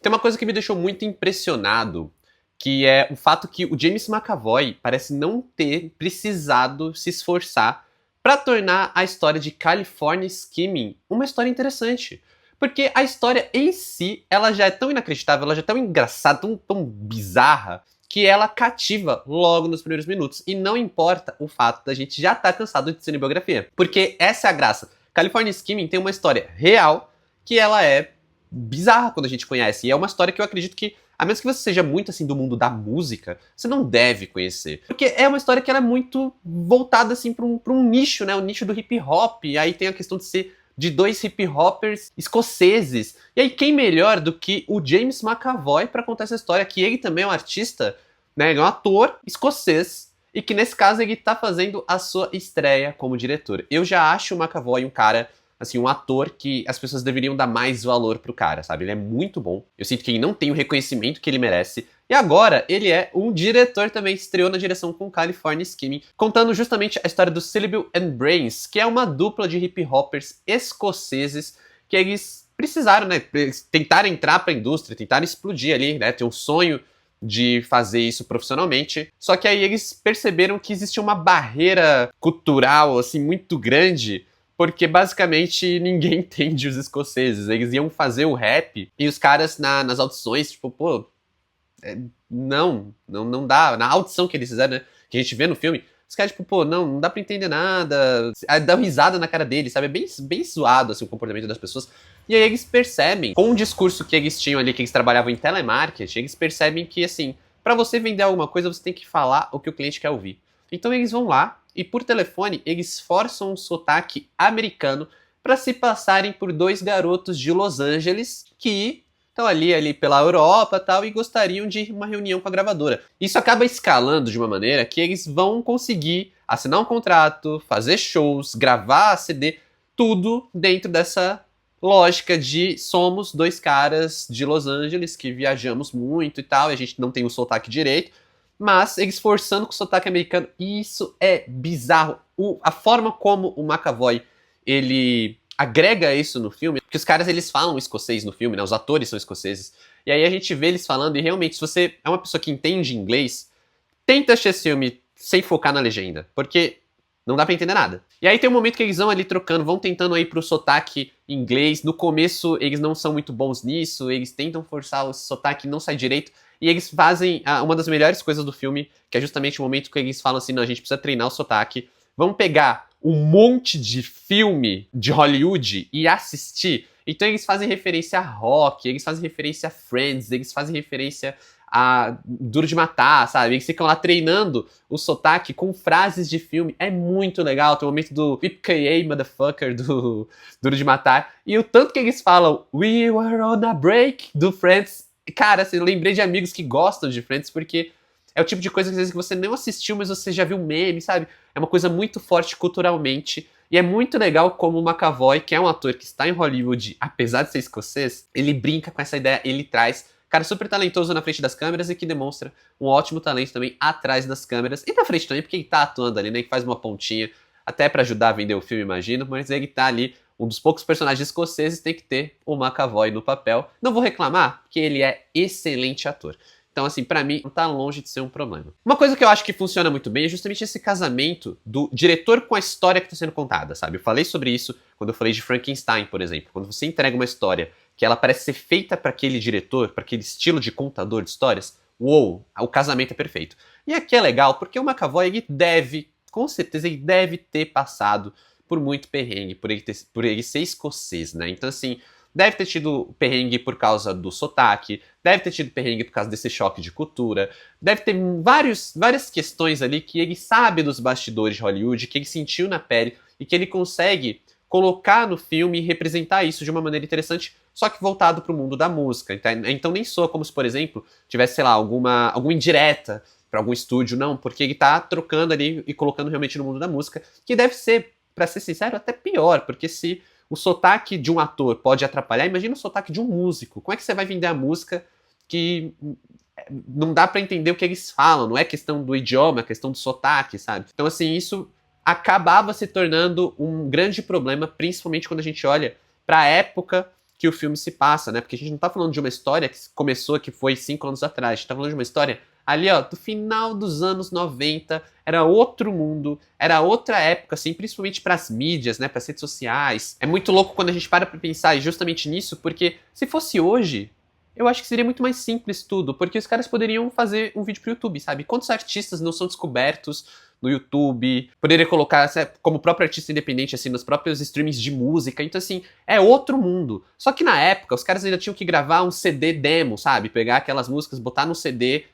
Tem uma coisa que me deixou muito impressionado, que é o fato que o James McAvoy parece não ter precisado se esforçar para tornar a história de California Skimming uma história interessante. Porque a história em si, ela já é tão inacreditável, ela já é tão engraçada, tão bizarra, que ela cativa logo nos primeiros minutos. E não importa o fato da gente já estar cansado de cinebiografia. Porque essa é a graça. California Skimming tem uma história real que ela é bizarra quando a gente conhece. E é uma história que eu acredito que, a menos que você seja muito assim do mundo da música, você não deve conhecer. Porque é uma história que ela é muito voltada assim para um nicho, né? O nicho do hip hop. E aí tem a questão de ser de dois hip hoppers escoceses. E aí quem melhor do que o James McAvoy para contar essa história, que ele também é um artista, né? Ele é um ator escocês. E que nesse caso ele tá fazendo a sua estreia como diretor. Eu já acho o McAvoy um cara, assim, um ator que as pessoas deveriam dar mais valor pro cara, sabe? Ele é muito bom. Eu sinto que ele não tem o reconhecimento que ele merece. E agora, ele é um diretor também, estreou na direção com California Skimming, contando justamente a história do Syllable and Brains, que é uma dupla de hip hoppers escoceses que eles precisaram, né? Tentaram entrar pra indústria, tentaram explodir ali, né? Ter um sonho de fazer isso profissionalmente. Só que aí eles perceberam que existia uma barreira cultural, assim, muito grande, porque basicamente ninguém entende os escoceses. Eles iam fazer o rap e os caras nas audições, tipo, pô, não dá. Na audição que eles fizeram, né, que a gente vê no filme, os caras, tipo, pô, não dá pra entender nada. Aí dá risada na cara deles, sabe? É bem zoado, assim, o comportamento das pessoas. E aí eles percebem, com o discurso que eles tinham ali, que eles trabalhavam em telemarketing, eles percebem que, assim, pra você vender alguma coisa, você tem que falar o que o cliente quer ouvir. Então eles vão lá e, por telefone, eles forçam um sotaque americano pra se passarem por dois garotos de Los Angeles que estão ali pela Europa e tal, e gostariam de uma reunião com a gravadora. Isso acaba escalando de uma maneira que eles vão conseguir assinar um contrato, fazer shows, gravar CD, tudo dentro dessa lógica de somos dois caras de Los Angeles que viajamos muito e tal, e a gente não tem o sotaque direito, mas eles forçando com o sotaque americano, e isso é bizarro. A forma como o McAvoy, ele agrega isso no filme, porque os caras eles falam escocês no filme, né? Os atores são escoceses. E aí a gente vê eles falando e realmente, se você é uma pessoa que entende inglês, tenta assistir esse filme sem focar na legenda, porque não dá pra entender nada. E aí tem um momento que eles vão ali trocando, vão tentando aí pro sotaque inglês. No começo eles não são muito bons nisso, eles tentam forçar o sotaque, não sai direito. E eles fazem uma das melhores coisas do filme, que é justamente o momento que eles falam assim, não, a gente precisa treinar o sotaque. Vamos pegar um monte de filme de Hollywood e assistir. Então eles fazem referência a Rock, eles fazem referência a Friends, eles fazem referência a Duro de Matar, sabe? Eles ficam lá treinando o sotaque com frases de filme. É muito legal. Tem o momento do Whip-K-A, motherfucker, do Duro de Matar. E o tanto que eles falam We were on a break, do Friends. Cara, assim, eu lembrei de amigos que gostam de Friends, porque é o tipo de coisa que às vezes você não assistiu, mas você já viu meme, sabe? É uma coisa muito forte culturalmente. E é muito legal como o McAvoy, que é um ator que está em Hollywood, apesar de ser escocês, ele brinca com essa ideia, ele traz. Cara super talentoso na frente das câmeras e que demonstra um ótimo talento também atrás das câmeras. E na frente também, porque ele tá atuando ali, né? Que faz uma pontinha, até pra ajudar a vender o filme, imagino. Mas ele tá ali, um dos poucos personagens escoceses, tem que ter o McAvoy no papel. Não vou reclamar, porque ele é excelente ator. Então, assim, pra mim, não tá longe de ser um problema. Uma coisa que eu acho que funciona muito bem é justamente esse casamento do diretor com a história que tá sendo contada, sabe? Eu falei sobre isso quando eu falei de Frankenstein, por exemplo. Quando você entrega uma história que ela parece ser feita para aquele diretor, para aquele estilo de contador de histórias, uou, o casamento é perfeito. E aqui é legal, porque o McAvoy, ele deve, com certeza, ele deve ter passado por muito perrengue, por ele ser escocês, né? Então, assim, deve ter tido perrengue por causa do sotaque, deve ter tido perrengue por causa desse choque de cultura, deve ter várias questões ali que ele sabe dos bastidores de Hollywood, que ele sentiu na pele e que ele consegue colocar no filme e representar isso de uma maneira interessante, só que voltado para o mundo da música. Então nem soa como se, por exemplo, tivesse, sei lá, alguma indireta para algum estúdio, não, porque ele tá trocando ali e colocando realmente no mundo da música, que deve ser, para ser sincero, até pior, porque se o sotaque de um ator pode atrapalhar, imagina o sotaque de um músico. Como é que você vai vender a música que não dá para entender o que eles falam? Não é questão do idioma, é questão do sotaque, sabe? Então, assim, isso acabava se tornando um grande problema, principalmente quando a gente olha para a época que o filme se passa, né? Porque a gente não tá falando de uma história que começou, que foi 5 anos atrás. A gente tá falando de uma história ali, ó, do final dos anos 90. Era outro mundo, era outra época, assim, principalmente pras mídias, né? Pras redes sociais. É muito louco quando a gente para pra pensar justamente nisso, porque se fosse hoje, eu acho que seria muito mais simples tudo, porque os caras poderiam fazer um vídeo pro YouTube, sabe? Quantos artistas não são descobertos no YouTube? Poderia colocar, sabe, como próprio artista independente, assim, nos próprios streamings de música. Então, assim, é outro mundo. Só que na época, os caras ainda tinham que gravar um CD demo, sabe? Pegar aquelas músicas, botar no CD,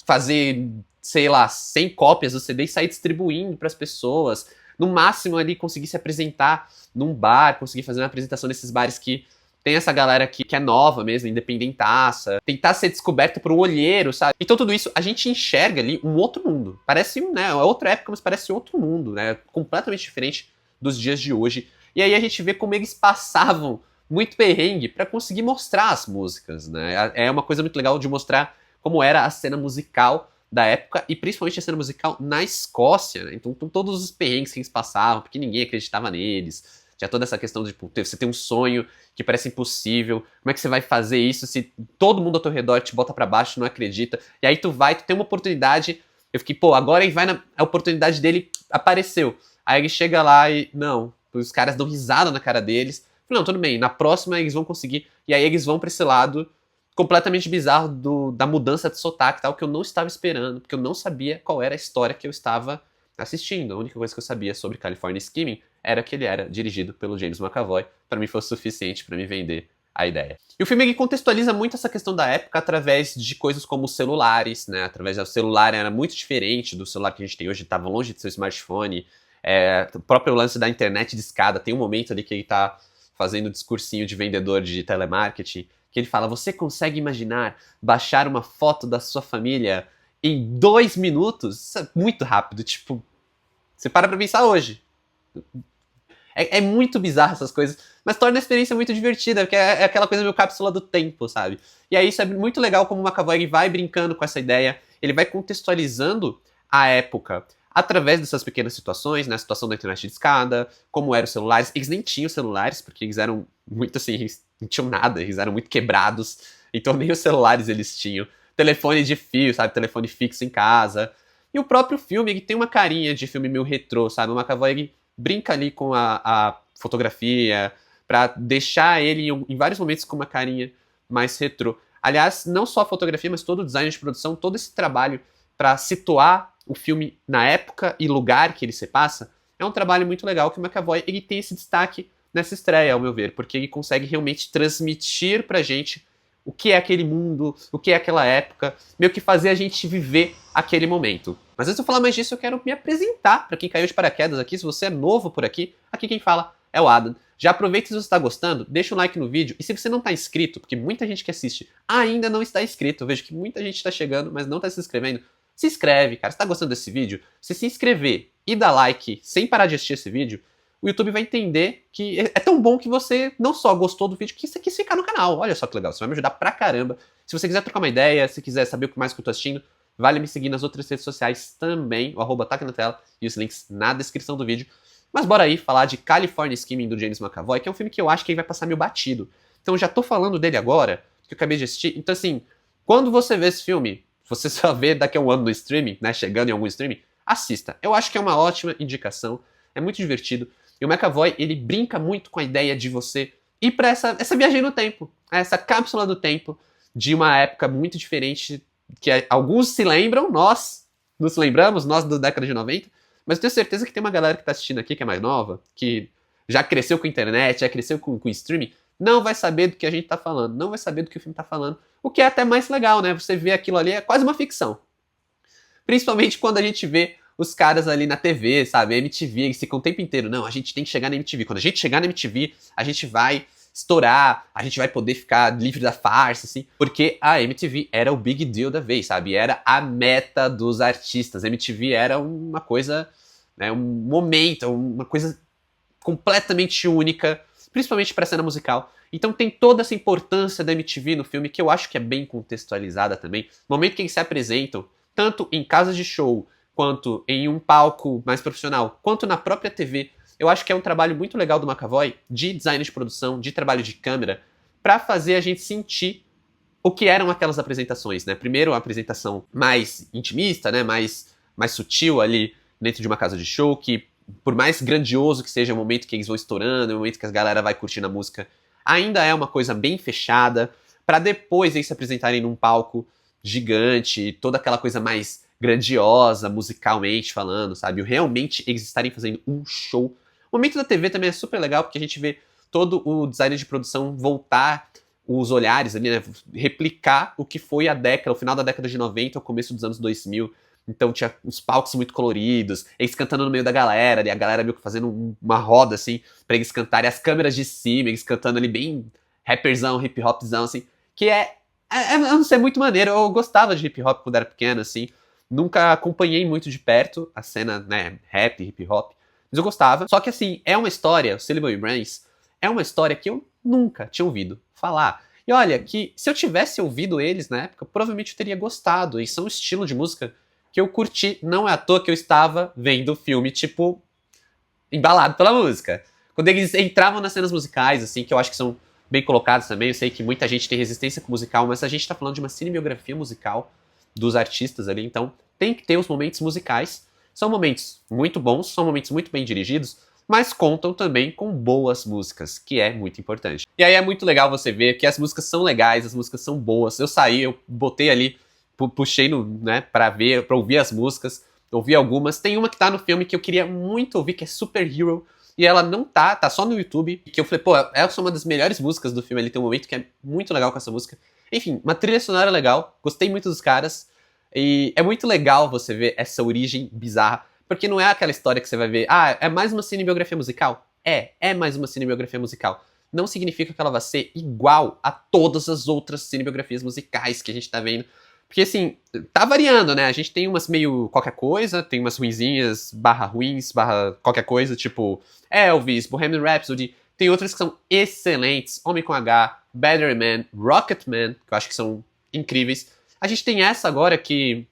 fazer, sei lá, 100 cópias do CD e sair distribuindo pras pessoas. No máximo ali, conseguir se apresentar num bar, conseguir fazer uma apresentação nesses bares que tem essa galera aqui que é nova mesmo, independentaça, tentar ser descoberto por um olheiro, sabe? Então tudo isso, a gente enxerga ali um outro mundo. Parece, né, outra época, mas parece outro mundo, né? Completamente diferente dos dias de hoje. E aí a gente vê como eles passavam muito perrengue pra conseguir mostrar as músicas, né? É uma coisa muito legal de mostrar como era a cena musical da época, e principalmente a cena musical na Escócia, né? Então todos os perrengues que eles passavam, porque ninguém acreditava neles. Tinha toda essa questão de, tipo, você tem um sonho que parece impossível. Como é que você vai fazer isso se todo mundo ao teu redor te bota pra baixo e não acredita? E aí tu tem uma oportunidade. Eu fiquei, pô, agora ele vai a oportunidade dele apareceu. Aí ele chega lá e, não, os caras dão risada na cara deles. Não, tudo bem, na próxima eles vão conseguir. E aí eles vão pra esse lado completamente bizarro da mudança de sotaque, tal, que eu não estava esperando, porque eu não sabia qual era a história que eu estava assistindo. A única coisa que eu sabia sobre California Skimming era que ele era dirigido pelo James McAvoy. Para mim foi o suficiente para me vender a ideia. E o filme ele contextualiza muito essa questão da época através de coisas como os celulares, né? Através do celular era muito diferente do celular que a gente tem hoje, estava longe de ser smartphone. O próprio lance da internet de escada, tem um momento ali que ele tá fazendo um discursinho de vendedor de telemarketing, que ele fala, você consegue imaginar baixar uma foto da sua família em 2 minutos? Isso é muito rápido, tipo, você para pra pensar hoje. É muito bizarro essas coisas, mas torna a experiência muito divertida, porque é aquela coisa meio cápsula do tempo, sabe? E aí isso é muito legal como o McAvoy vai brincando com essa ideia, ele vai contextualizando a época através dessas pequenas situações, né? A situação da internet de escada, como eram os celulares. Eles nem tinham celulares, porque eles eram muito assim, eles não tinham nada, eles eram muito quebrados, então nem os celulares eles tinham. Telefone de fio, sabe? Telefone fixo em casa. E o próprio filme, ele tem uma carinha de filme meio retrô, sabe? O McAvoy, ele brinca ali com a fotografia, pra deixar ele em vários momentos com uma carinha mais retrô. Aliás, não só a fotografia, mas todo o design de produção, todo esse trabalho para situar o filme na época e lugar que ele se passa, é um trabalho muito legal que o McAvoy ele tem esse destaque nessa estreia, ao meu ver, porque ele consegue realmente transmitir pra gente o que é aquele mundo, o que é aquela época, meio que fazer a gente viver aquele momento. Mas antes de eu falar mais disso, eu quero me apresentar para quem caiu de paraquedas aqui. Se você é novo por aqui quem fala é o Adam. Já aproveita se você está gostando, deixa um like no vídeo. E se você não está inscrito, porque muita gente que assiste ainda não está inscrito, eu vejo que muita gente está chegando, mas não está se inscrevendo, se inscreve, cara. Se está gostando desse vídeo, se inscrever e dar like sem parar de assistir esse vídeo, o YouTube vai entender que é tão bom que você não só gostou do vídeo, que você quis ficar no canal. Olha só que legal, isso vai me ajudar pra caramba. Se você quiser trocar uma ideia, se quiser saber o que mais que eu tô assistindo, vale me seguir nas outras redes sociais também. O arroba tá aqui na tela e os links na descrição do vídeo. Mas bora aí falar de California Skimming do James McAvoy, que é um filme que eu acho que ele vai passar meio batido. Então eu já tô falando dele agora, que eu acabei de assistir. Então assim, quando você vê esse filme, você só vê daqui a um ano no streaming, né, chegando em algum streaming, assista. Eu acho que é uma ótima indicação, é muito divertido. E o McAvoy, ele brinca muito com a ideia de você ir pra essa viagem no tempo, essa cápsula do tempo de uma época muito diferente, que alguns se lembram, nós nos lembramos, nós da década de 90, mas eu tenho certeza que tem uma galera que tá assistindo aqui, que é mais nova, que já cresceu com a internet, já cresceu com streaming, não vai saber do que a gente tá falando, não vai saber do que o filme tá falando, o que é até mais legal, né? Você vê aquilo ali, é quase uma ficção. Principalmente quando a gente vê os caras ali na TV, sabe? A MTV, eles ficam o tempo inteiro, não, a gente tem que chegar na MTV. Quando a gente chegar na MTV, a gente vai estourar, a gente vai poder ficar livre da farsa, assim. Porque a MTV era o big deal da vez, sabe? Era a meta dos artistas. A MTV era uma coisa, né, um momento, uma coisa completamente única, principalmente pra cena musical. Então tem toda essa importância da MTV no filme, que eu acho que é bem contextualizada também. No momento que eles se apresentam, tanto em casas de show, quanto em um palco mais profissional, quanto na própria TV, eu acho que é um trabalho muito legal do McAvoy, de design de produção, de trabalho de câmera, pra fazer a gente sentir o que eram aquelas apresentações, né? Primeiro, a apresentação mais intimista, né? Mais sutil ali dentro de uma casa de show, que por mais grandioso que seja o momento que eles vão estourando, o momento que a galera vai curtindo a música, ainda é uma coisa bem fechada, pra depois eles se apresentarem num palco gigante, toda aquela coisa mais grandiosa, musicalmente falando, sabe? Realmente eles estarem fazendo um show. O momento da TV também é super legal, porque a gente vê todo o design de produção voltar os olhares ali, né? Replicar o que foi a década, o final da década de 90, o começo dos anos 2000. Então tinha os palcos muito coloridos, eles cantando no meio da galera, e a galera meio que fazendo uma roda, assim, pra eles cantarem, as câmeras de cima, eles cantando ali bem rapperzão, hip hopzão, assim, que eu não sei, é muito maneiro. Eu gostava de hip hop quando era pequeno, assim, nunca acompanhei muito de perto a cena, né, rap, hip hop, mas eu gostava. Só que, assim, é uma história, o Sullivan e Brains, é uma história que eu nunca tinha ouvido falar. E olha, que se eu tivesse ouvido eles na época, provavelmente eu teria gostado. E são um estilo de música que eu curti. Não é à toa que eu estava vendo o filme, tipo, embalado pela música. Quando eles entravam nas cenas musicais, assim, que eu acho que são bem colocados também, eu sei que muita gente tem resistência com musical, mas a gente tá falando de uma cinebiografia musical dos artistas ali, então tem que ter os momentos musicais. São momentos muito bons, são momentos muito bem dirigidos, mas contam também com boas músicas, que é muito importante. E aí é muito legal você ver que as músicas são legais, as músicas são boas. Eu saí, eu botei ali, puxei no, né, pra ver, pra ouvir as músicas, ouvi algumas. Tem uma que tá no filme que eu queria muito ouvir, que é Super Hero, e ela não tá só no YouTube, que eu falei, pô, essa é uma das melhores músicas do filme ali, tem um momento que é muito legal com essa música. Enfim, uma trilha sonora legal, gostei muito dos caras, e é muito legal você ver essa origem bizarra, porque não é aquela história que você vai ver, é mais uma cinebiografia musical? É mais uma cinebiografia musical. Não significa que ela vai ser igual a todas as outras cinebiografias musicais que a gente tá vendo. Porque, assim, tá variando, né? A gente tem umas meio qualquer coisa, tem umas ruinzinhas, barra ruins, barra qualquer coisa, tipo Elvis, Bohemian Rhapsody. Tem outras que são excelentes, Homem com H, Better Man, Rocketman, que eu acho que são incríveis. A gente tem essa agora que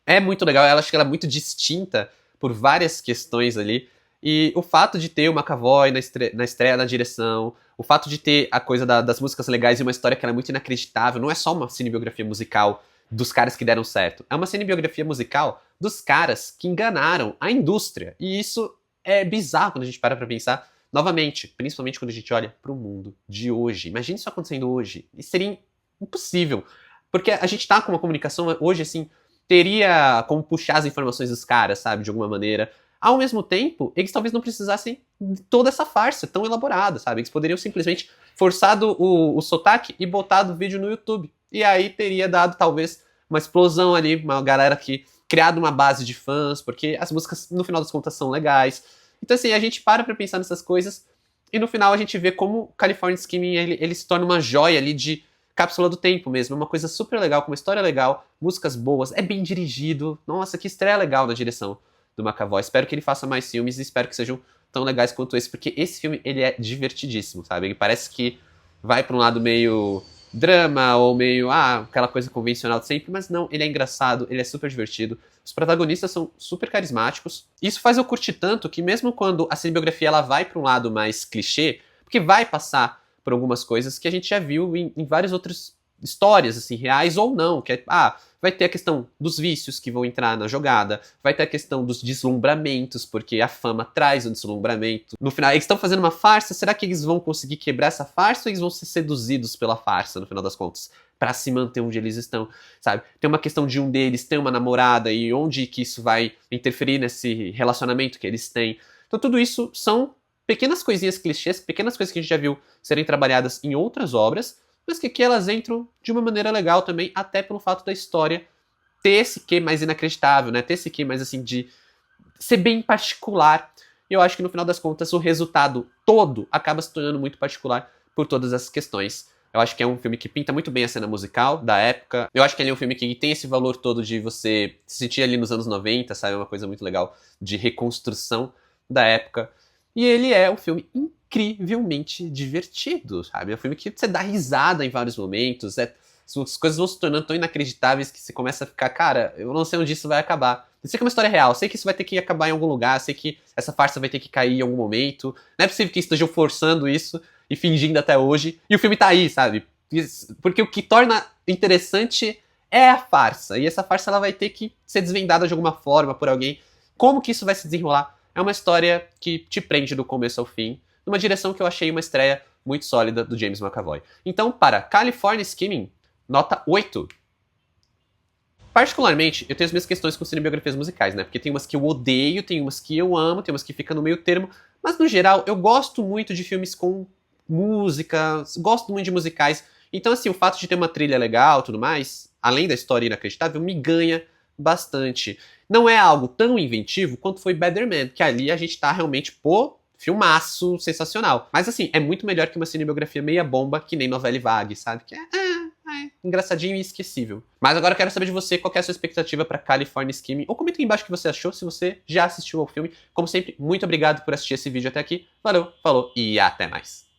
é muito legal, eu acho que ela é muito distinta por várias questões ali. E o fato de ter o McAvoy na estreia da direção, o fato de ter a coisa das músicas legais e uma história que era muito inacreditável, não é só uma cinebiografia musical dos caras que deram certo, é uma cinebiografia musical dos caras que enganaram a indústria. E isso é bizarro quando a gente para pra pensar, novamente, principalmente quando a gente olha pro mundo de hoje. Imagina isso acontecendo hoje. Isso seria impossível. Porque a gente tá com uma comunicação hoje, assim, teria como puxar as informações dos caras, sabe, de alguma maneira. Ao mesmo tempo, eles talvez não precisassem de toda essa farsa tão elaborada, sabe? Eles poderiam simplesmente forçado o sotaque e botado o vídeo no YouTube. E aí teria dado, talvez, uma explosão ali, uma galera que criado uma base de fãs, porque as músicas, no final das contas, são legais. Então, assim, a gente para pra pensar nessas coisas e no final a gente vê como California Skimming, ele se torna uma joia ali de cápsula do tempo mesmo. É uma coisa super legal, com uma história legal, músicas boas, é bem dirigido. Nossa, que estreia legal na direção do McAvoy. Espero que ele faça mais filmes e espero que sejam tão legais quanto esse, porque esse filme, ele é divertidíssimo, sabe? Ele parece que vai pra um lado meio drama ou meio, aquela coisa convencional de sempre, mas não, ele é engraçado, ele é super divertido. Os protagonistas são super carismáticos. Isso faz eu curtir tanto que mesmo quando a cinebiografia ela vai pra um lado mais clichê, porque vai passar por algumas coisas que a gente já viu em várias outras histórias, assim, reais ou não, que é, vai ter a questão dos vícios que vão entrar na jogada, vai ter a questão dos deslumbramentos, porque a fama traz um deslumbramento. No final, eles estão fazendo uma farsa, será que eles vão conseguir quebrar essa farsa ou eles vão ser seduzidos pela farsa, no final das contas? Pra se manter onde eles estão, sabe? Tem uma questão de um deles ter uma namorada e onde que isso vai interferir nesse relacionamento que eles têm. Então tudo isso são pequenas coisinhas clichês, pequenas coisas que a gente já viu serem trabalhadas em outras obras, mas que aqui elas entram de uma maneira legal também, até pelo fato da história ter esse quê mais inacreditável, né? Ter esse quê mais, assim, de ser bem particular. E eu acho que, no final das contas, o resultado todo acaba se tornando muito particular por todas essas questões. Eu acho que é um filme que pinta muito bem a cena musical da época. Eu acho que ele é um filme que tem esse valor todo de você se sentir ali nos anos 90, sabe? É uma coisa muito legal de reconstrução da época. E ele é um filme incrivelmente divertido, sabe? É um filme que você dá risada em vários momentos, as coisas vão se tornando tão inacreditáveis que você começa a ficar, cara, eu não sei onde isso vai acabar. Eu sei que é uma história real, eu sei que isso vai ter que acabar em algum lugar, eu sei que essa farsa vai ter que cair em algum momento. Não é possível que estejam forçando isso e fingindo até hoje. E o filme tá aí, sabe? Porque o que torna interessante é a farsa. E essa farsa ela vai ter que ser desvendada de alguma forma por alguém. Como que isso vai se desenrolar? É uma história que te prende do começo ao fim, numa direção que eu achei uma estreia muito sólida do James McAvoy. Então, para California Skimming, nota 8. Particularmente, eu tenho as minhas questões com cinebiografias musicais, né? Porque tem umas que eu odeio, tem umas que eu amo, tem umas que ficam no meio termo. Mas, no geral, eu gosto muito de filmes com música, gosto muito de musicais. Então, assim, o fato de ter uma trilha legal e tudo mais, além da história inacreditável, me ganha bastante. Não é algo tão inventivo quanto foi Better Man, que ali a gente tá realmente, pô, filmaço sensacional. Mas, assim, é muito melhor que uma cinebiografia meia bomba, que nem novela vague, sabe? Que é engraçadinho e esquecível. Mas agora eu quero saber de você qual é a sua expectativa para California Skimming, ou comenta aqui embaixo o que você achou, se você já assistiu ao filme. Como sempre, muito obrigado por assistir esse vídeo até aqui. Valeu, falou e até mais.